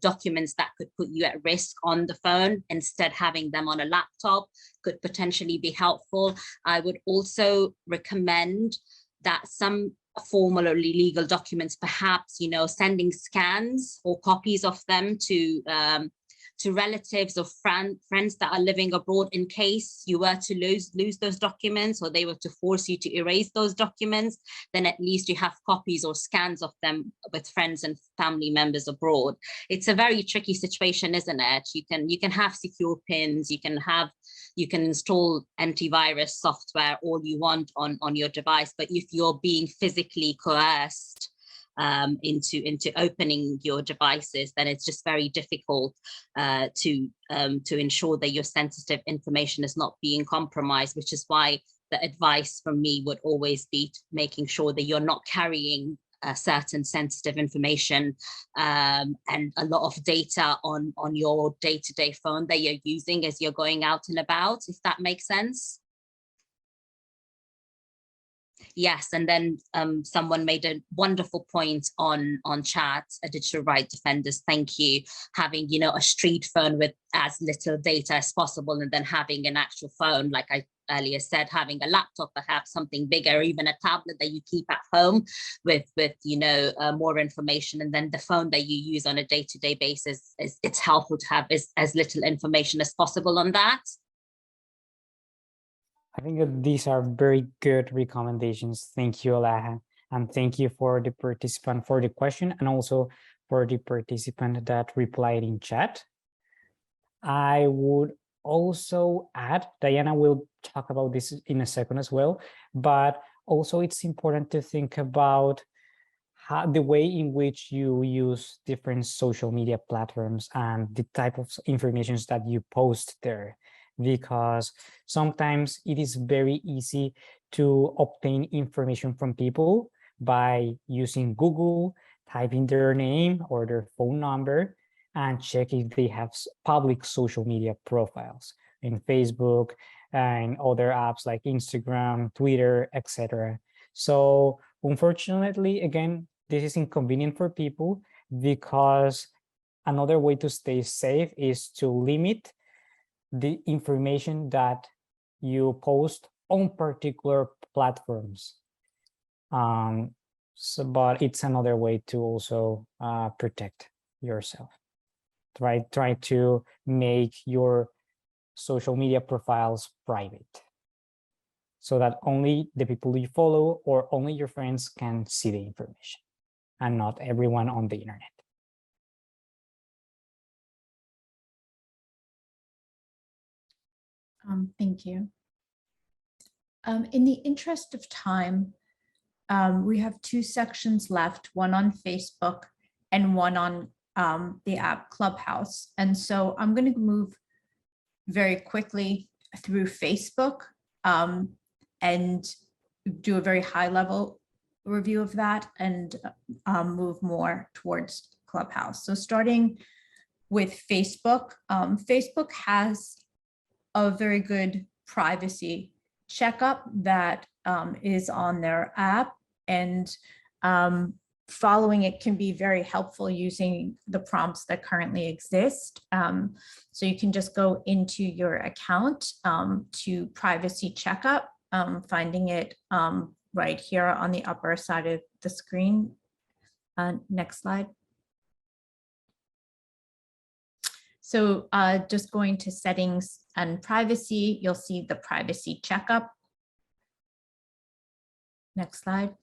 documents that could put you at risk on the phone, instead having them on a laptop could potentially be helpful. I would also recommend that some formal or legal documents, perhaps sending scans or copies of them to relatives or friends that are living abroad, in case you were to lose those documents, or they were to force you to erase those documents, then at least you have copies or scans of them with friends and family members abroad. It's a very tricky situation, isn't it? You can have secure pins, you can install antivirus software all you want on your device, but if you're being physically coerced into opening your devices, then it's just very difficult to ensure that your sensitive information is not being compromised, which is why the advice from me would always be making sure that you're not carrying certain sensitive information and a lot of data on your day-to-day phone that you're using as you're going out and about, if that makes sense. Yes, and then someone made a wonderful point on chat, digital right defenders, thank you, having a street phone with as little data as possible, and then having an actual phone, like I earlier said, having a laptop, perhaps something bigger, or even a tablet that you keep at home with more information, and then the phone that you use on a day-to-day basis, it's helpful to have as little information as possible on that. I think that these are very good recommendations. Thank you, Alaha. And thank you for the participant for the question, and also for the participant that replied in chat. I would also add, Diana will talk about this in a second as well, but also it's important to think about the way in which you use different social media platforms and the type of information that you post there, because sometimes it is very easy to obtain information from people by using Google, typing their name or their phone number, and check if they have public social media profiles. in Facebook, and other apps like Instagram, Twitter, etc. So unfortunately, again, this is inconvenient for people because another way to stay safe is to limit the information that you post on particular platforms. But it's another way to also protect yourself. Try to make your social media profiles private so that only the people you follow or only your friends can see the information and not everyone on the internet. Thank you. In the interest of time, we have two sections left, one on Facebook and one on the app Clubhouse. And so I'm going to move very quickly through Facebook and do a very high level review of that and move more towards Clubhouse. So starting with Facebook, Facebook has a very good privacy checkup that is on their app, and following it can be very helpful using the prompts that currently exist. So you can just go into your account to privacy checkup, finding it right here on the upper side of the screen. Next slide. So just going to settings and privacy, you'll see the privacy checkup. Next slide.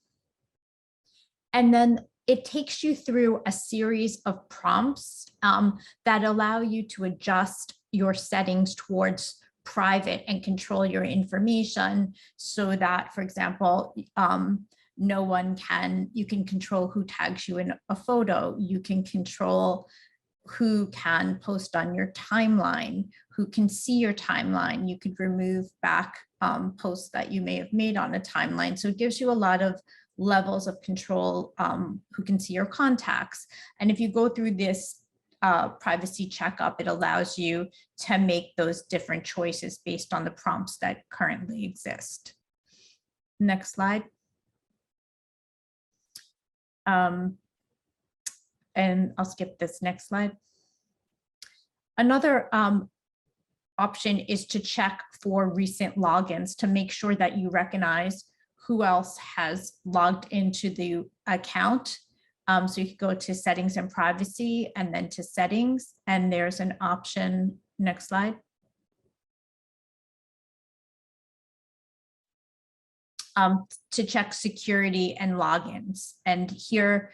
And then it takes you through a series of prompts that allow you to adjust your settings towards private and control your information so that, for example, no one can, you can control who tags you in a photo, you can control who can post on your timeline, who can see your timeline. You could remove back posts that you may have made on a timeline. So it gives you a lot of levels of control, who can see your contacts. And if you go through this privacy checkup, it allows you to make those different choices based on the prompts that currently exist. Next slide. And I'll skip this next slide. Another option is to check for recent logins to make sure that you recognize who else has logged into the account. So you can go to settings and privacy and then to settings, and there's an option, next slide. To check security and logins. And here,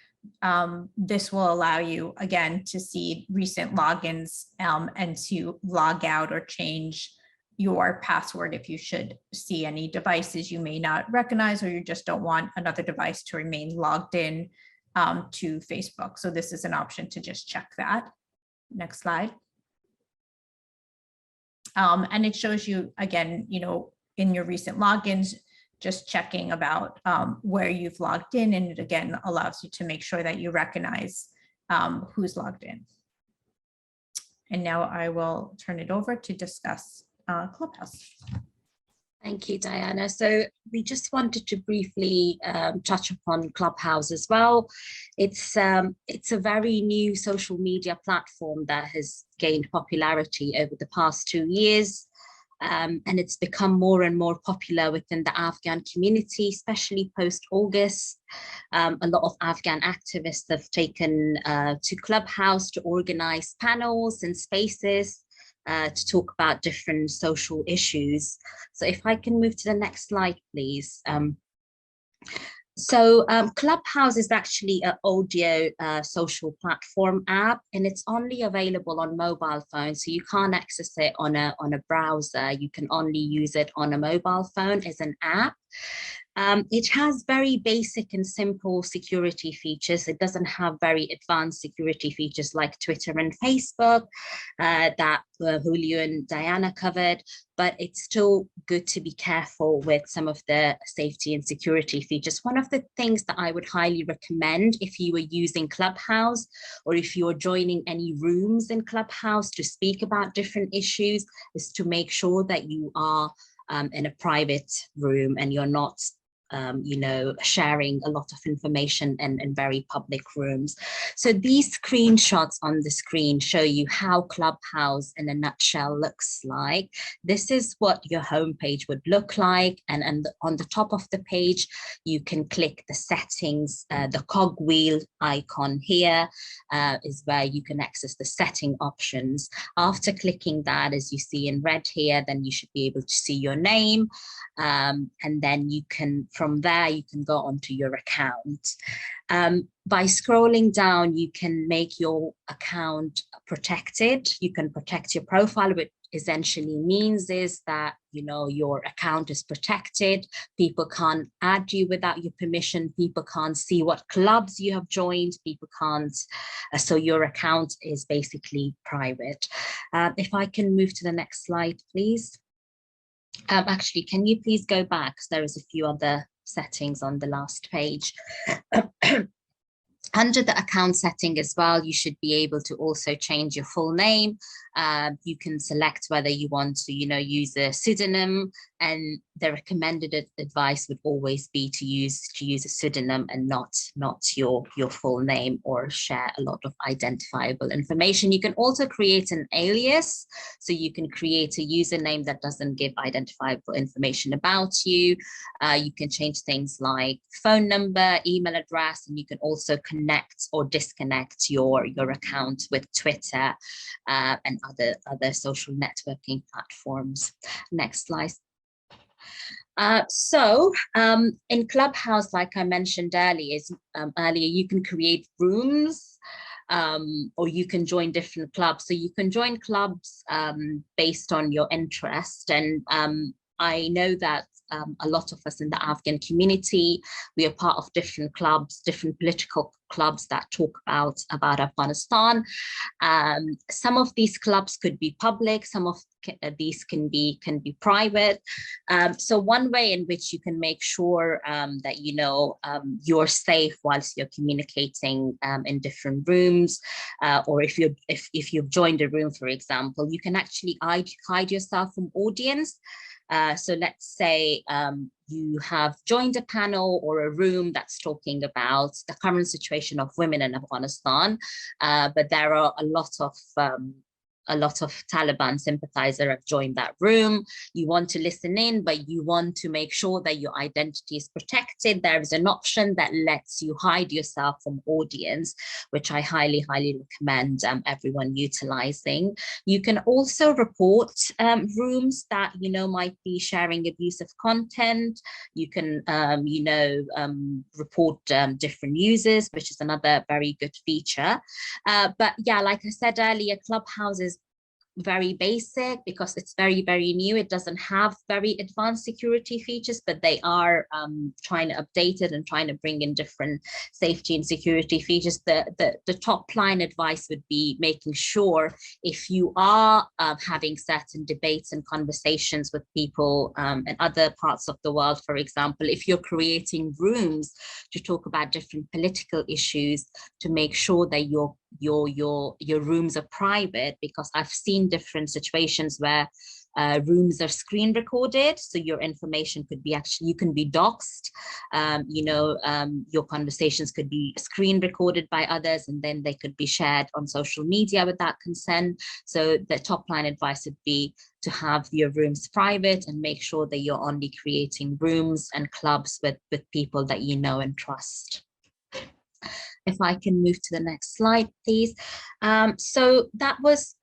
this will allow you, again, to see recent logins and to log out or change your password if you should see any devices you may not recognize, or you just don't want another device to remain logged in to Facebook. So this is an option to just check that. Next slide. And it shows you, again, you know, in your recent logins, just checking about where you've logged in, and it again allows you to make sure that you recognize who's logged in. And now I will turn it over to discuss Clubhouse. Thank you, Diana. So we just wanted to briefly touch upon Clubhouse as well. It's a very new social media platform that has gained popularity over the past 2 years. And it's become more and more popular within the Afghan community, especially post-August. A lot of Afghan activists have taken to Clubhouse to organize panels and spaces to talk about different social issues. So if I can move to the next slide, please. Clubhouse is actually an audio social platform app, and it's only available on mobile phones. So you can't access it on a browser. You can only use it on a mobile phone as an app. It has very basic and simple security features. It doesn't have very advanced security features like Twitter and Facebook that Julio and Diana covered, but it's still good to be careful with some of the safety and security features. One of the things that I would highly recommend if you were using Clubhouse, or if you're joining any rooms in Clubhouse to speak about different issues, is to make sure that you are in a private room and you're not sharing a lot of information in very public rooms. So these screenshots on the screen show you how Clubhouse in a nutshell looks like. This is what your homepage would look like. And on the top of the page, you can click the settings, the cogwheel icon here is where you can access the setting options. After clicking that, as you see in red here, then you should be able to see your name. And then you can, from there, you can go onto your account. By scrolling down, you can make your account protected. You can protect your profile, which essentially means is that, you know, your account is protected. People can't add you without your permission. People can't see what clubs you have joined. People can't, so your account is basically private. If I can move to the next slide, please. Actually, can you please go back? Because there is a few other settings on the last page. Under the account setting as well, you should be able to also change your full name. You can select whether you want to, you know, use a pseudonym, and the recommended advice would always be to use a pseudonym and not your full name, or share a lot of identifiable information. You can also create an alias, so you can create a username that doesn't give identifiable information about you. You can change things like phone number, email address, and you can also connect or disconnect your account with Twitter and other social networking platforms. Next slide. In Clubhouse, like I mentioned earlier, you can create rooms, or you can join different clubs. So you can join clubs based on your interest. And I know that a lot of us in the Afghan community, we are part of different clubs, different political clubs that talk about Afghanistan. Some of these clubs could be public, some of these can be private. So one way in which you can make sure that you're safe whilst you're communicating in different rooms, or if you've joined a room, for example, you can actually hide yourself from audience. So let's say you have joined a panel or a room that's talking about the current situation of women in Afghanistan, but there are a lot of Taliban sympathizers have joined that room. You want to listen in, but you want to make sure that your identity is protected. There is an option that lets you hide yourself from audience, which I highly, highly recommend everyone utilizing. You can also report rooms that, might be sharing abusive content. You can, report different users, which is another very good feature. But yeah, like I said earlier, Clubhouse is very basic because it's very, very new. It doesn't have very advanced security features, but they are trying to update it and trying to bring in different safety and security features. The top line advice would be making sure, if you are having certain debates and conversations with people in other parts of the world, for example, if you're creating rooms to talk about different political issues, to make sure that your rooms are private, because I've seen different situations where rooms are screen recorded, so your information could be you can be doxxed. Your conversations could be screen recorded by others, and then they could be shared on social media without consent. So the top line advice would be to have your rooms private and make sure that you're only creating rooms and clubs with people that you know and trust. If I can move to the next slide, please. So that was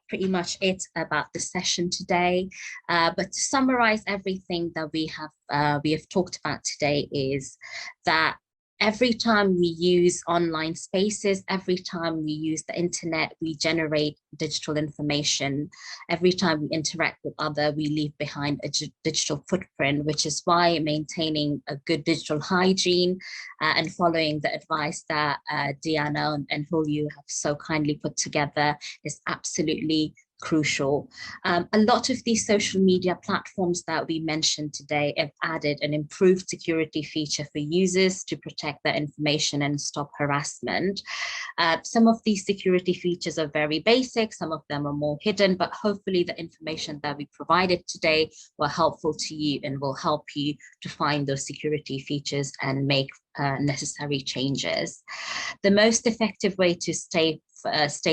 pretty much it about the session today. But to summarize everything that we have talked about today, is that every time we use online spaces, every time we use the internet, we generate digital information. Every time we interact with others, we leave behind a digital footprint, which is why maintaining a good digital hygiene and following the advice that Diana and Julio have so kindly put together is absolutely crucial. A lot of these social media platforms that we mentioned today have added an improved security feature for users to protect their information and stop harassment. Some of these security features are very basic, some of them are more hidden, but hopefully the information that we provided today were helpful to you and will help you to find those security features and make necessary changes. The most effective way to stay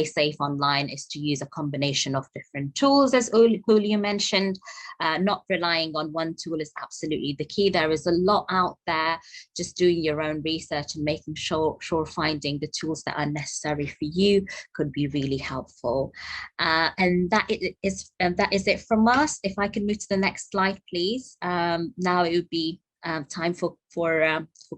safe online is to use a combination of different tools, as Julio mentioned. Not relying on one tool is absolutely the key. There is a lot out there. Just doing your own research and making sure finding the tools that are necessary for you could be really helpful. And that is it from us. If I can move to the next slide, please. Now it would be time for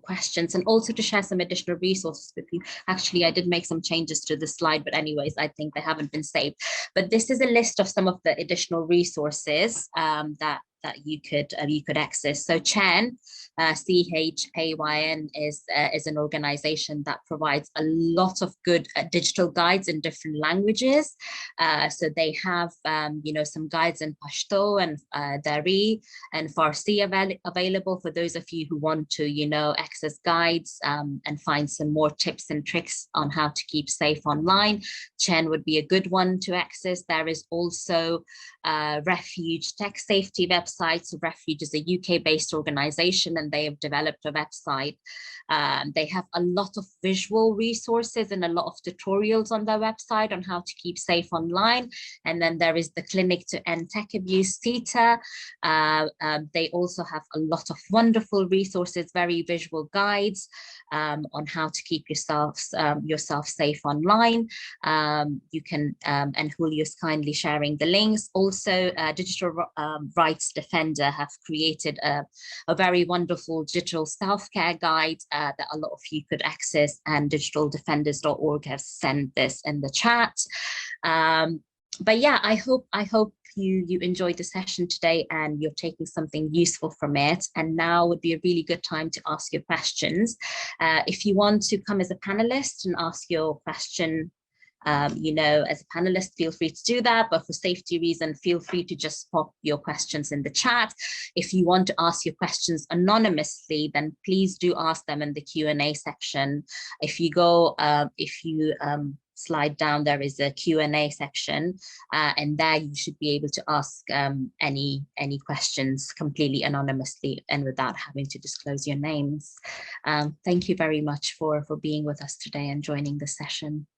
questions and also to share some additional resources with you. Actually, I did make some changes to the slide, but anyways, I think they haven't been saved. But this is a list of some of the additional resources that you could access. So CHAYN, CHAYN is an organization that provides a lot of good digital guides in different languages. So they have some guides in Pashto and Dari and Farsi available for those of you who want to access guides and find some more tips and tricks on how to keep safe online. CHAYN would be a good one to access. There is also Refuge Tech Safety website. So Refuge is a UK-based organization and they have developed a website. They have a lot of visual resources and a lot of tutorials on their website on how to keep safe online. And then there is the Clinic to End Tech Abuse, CETA. They also have a lot of wonderful resources, very visual guides on how to keep yourself safe online. You can, and Julio's kindly sharing the links. Also, Digital Rights Defender have created a very wonderful digital self-care guide that a lot of you could access, and digitaldefenders.org has sent this in the chat. But yeah, I hope you enjoyed the session today and you're taking something useful from it. And now would be a really good time to ask your questions. If you want to come as a panelist and ask your question, as a panelist, feel free to do that. But for safety reasons, feel free to just pop your questions in the chat. If you want to ask your questions anonymously, then please do ask them in the Q&A section. If you go, slide down, there is a Q&A section, and there you should be able to ask any questions completely anonymously and without having to disclose your names. Thank you very much for being with us today and joining the session.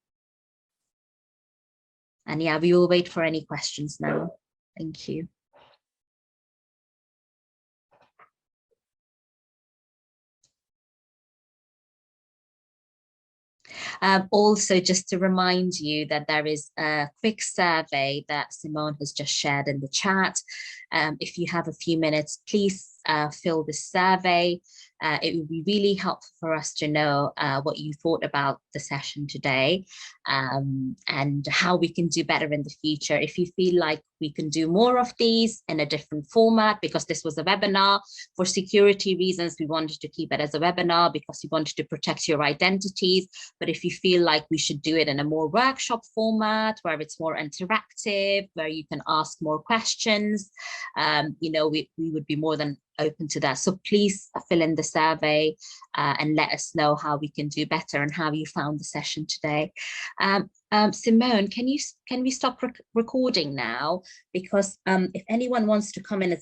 And yeah, we will wait for any questions now. Thank you. Also, just to remind you that there is a quick survey that Simone has just shared in the chat. If you have a few minutes, please fill this survey. It would be really helpful for us to know what you thought about the session today and how we can do better in the future. If you feel like we can do more of these in a different format, because this was a webinar, for security reasons, we wanted to keep it as a webinar because we wanted to protect your identities. But if you feel like we should do it in a more workshop format, where it's more interactive, where you can ask more questions, we would be more than open to that. So please fill in the survey and let us know how we can do better and how you found the session today. Simone, can we stop recording now? Because if anyone wants to come in as